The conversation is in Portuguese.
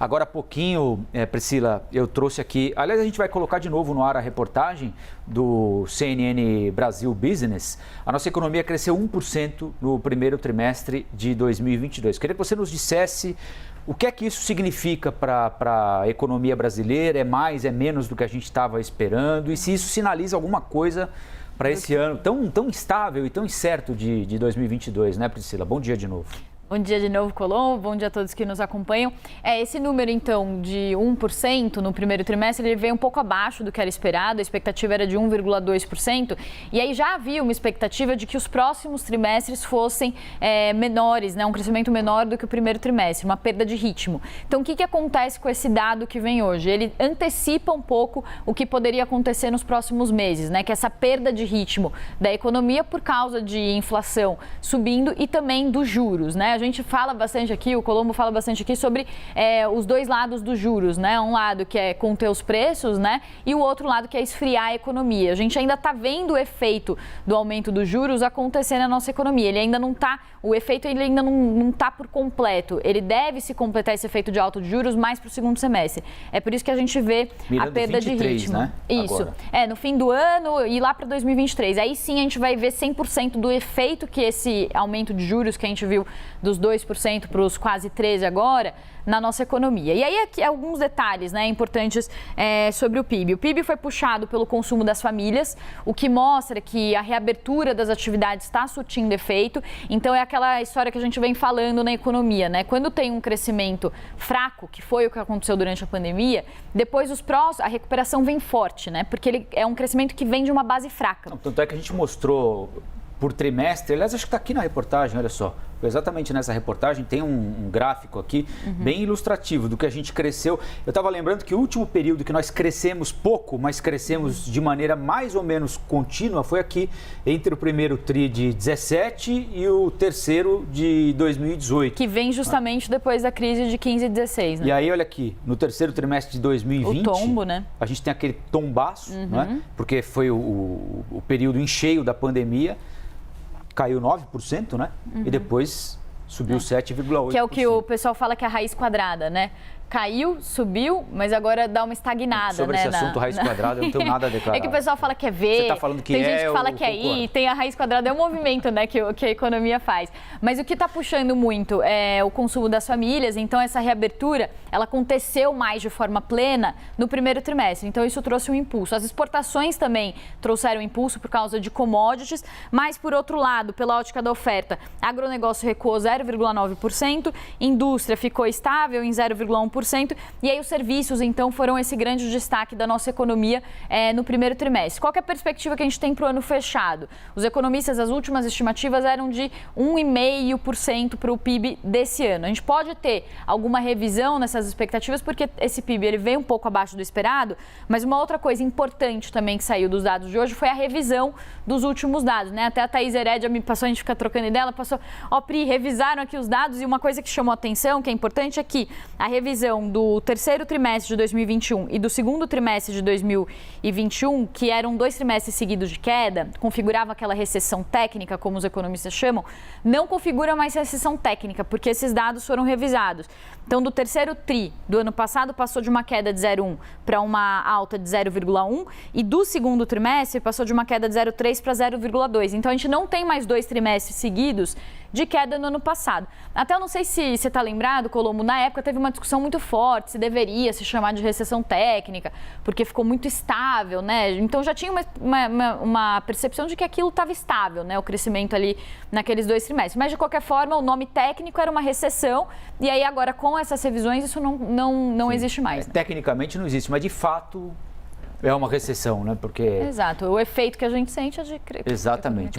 Agora há pouquinho, Priscila, eu trouxe aqui, aliás, a gente vai colocar de novo no ar a reportagem do CNN Brasil Business. A nossa economia cresceu 1% no primeiro trimestre de 2022. Queria que você nos dissesse o que é que isso significa para a economia brasileira, é mais, é menos do que a gente estava esperando, e se isso sinaliza alguma coisa para esse ano tão instável e tão incerto de 2022, né, Priscila? Bom dia de novo. Bom dia de novo, Colombo. Bom dia a todos que nos acompanham. Esse número, então, de 1% no primeiro trimestre, ele veio um pouco abaixo do que era esperado. A expectativa era de 1,2%. E aí já havia uma expectativa de que os próximos trimestres fossem menores, né? Um crescimento menor do que o primeiro trimestre, uma perda de ritmo. Então, o que acontece com esse dado que vem hoje? Ele antecipa um pouco o que poderia acontecer nos próximos meses, né? Que é essa perda de ritmo da economia por causa de inflação subindo e também dos juros, né? A gente fala bastante aqui, o Colombo fala bastante aqui sobre os dois lados dos juros, né? Um lado que é conter os preços, né? E o outro lado que é esfriar a economia. A gente ainda está vendo o efeito do aumento dos juros acontecer na nossa economia. Ele ainda não está, o efeito ele ainda não está por completo. Ele deve se completar esse efeito de alta de juros mais para o segundo semestre. É por isso que a gente vê mirando a perda 23, de ritmo. Né? Isso. Agora. No fim do ano e lá para 2023. Aí sim a gente vai ver 100% do efeito que esse aumento de juros que a gente viu dos 2% para os quase 13% agora, na nossa economia. E aí aqui alguns detalhes, né, importantes sobre o PIB. O PIB foi puxado pelo consumo das famílias, o que mostra que a reabertura das atividades está surtindo efeito. Então é aquela história que a gente vem falando na economia, né? Quando tem um crescimento fraco, que foi o que aconteceu durante a pandemia, depois a recuperação vem forte, né? Porque ele é um crescimento que vem de uma base fraca. Não, tanto é que a gente mostrou por trimestre, aliás, acho que está aqui na reportagem, olha só. Exatamente nessa reportagem tem um gráfico aqui bem ilustrativo do que a gente cresceu. Eu estava lembrando que o último período que nós crescemos pouco, mas crescemos de maneira mais ou menos contínua, foi aqui entre o primeiro TRI de 17 e o terceiro de 2018. Que vem justamente depois da crise de 15 e 16, né? E aí, olha aqui, no terceiro trimestre de 2020... O tombo, né? A gente tem aquele tombaço, né? Porque foi o período em cheio da pandemia. Caiu 9%, né? E depois subiu 7,8%. Que é o que o pessoal fala que é a raiz quadrada, né? Caiu, subiu, mas agora dá uma estagnada, sobre né? Sobre esse assunto, raiz quadrada, eu não tenho nada a declarar. É que o pessoal fala que é V, você tá falando que tem gente que fala que é I, tem a raiz quadrada, é um movimento, né, que a economia faz. Mas o que está puxando muito é o consumo das famílias, então essa reabertura, ela aconteceu mais de forma plena no primeiro trimestre, então isso trouxe um impulso. As exportações também trouxeram impulso por causa de commodities, mas por outro lado, pela ótica da oferta, agronegócio recuou 0,9%, indústria ficou estável em 0,1%, e aí os serviços, então, foram esse grande destaque da nossa economia no primeiro trimestre. Qual que é a perspectiva que a gente tem para o ano fechado? Os economistas, as últimas estimativas eram de 1,5% para o PIB desse ano. A gente pode ter alguma revisão nessas expectativas, porque esse PIB ele veio um pouco abaixo do esperado, mas uma outra coisa importante também que saiu dos dados de hoje foi a revisão dos últimos dados, né? Até a Thaís Herédia me passou, a gente fica trocando ideia, ela passou, Pri, revisaram aqui os dados, e uma coisa que chamou a atenção, que é importante, é que a revisão do terceiro trimestre de 2021 e do segundo trimestre de 2021, que eram 2 trimestres seguidos de queda, configurava aquela recessão técnica, como os economistas chamam, não configura mais recessão técnica, porque esses dados foram revisados. Então, do terceiro TRI do ano passado, passou de uma queda de 0,1 para uma alta de 0,1, e do segundo trimestre passou de uma queda de 0,3 para 0,2. Então, a gente não tem mais 2 trimestres seguidos de queda no ano passado. Até eu não sei se você está lembrado, Colombo, na época teve uma discussão muito forte se deveria se chamar de recessão técnica, porque ficou muito estável, né? Então já tinha uma percepção de que aquilo estava estável, né? O crescimento ali naqueles 2 trimestres. Mas, de qualquer forma, o nome técnico era uma recessão, e aí agora, com essas revisões, isso não existe mais. Né? Tecnicamente não existe, mas de fato é uma recessão, né? Porque... Exato, o efeito que a gente sente é de... Exatamente.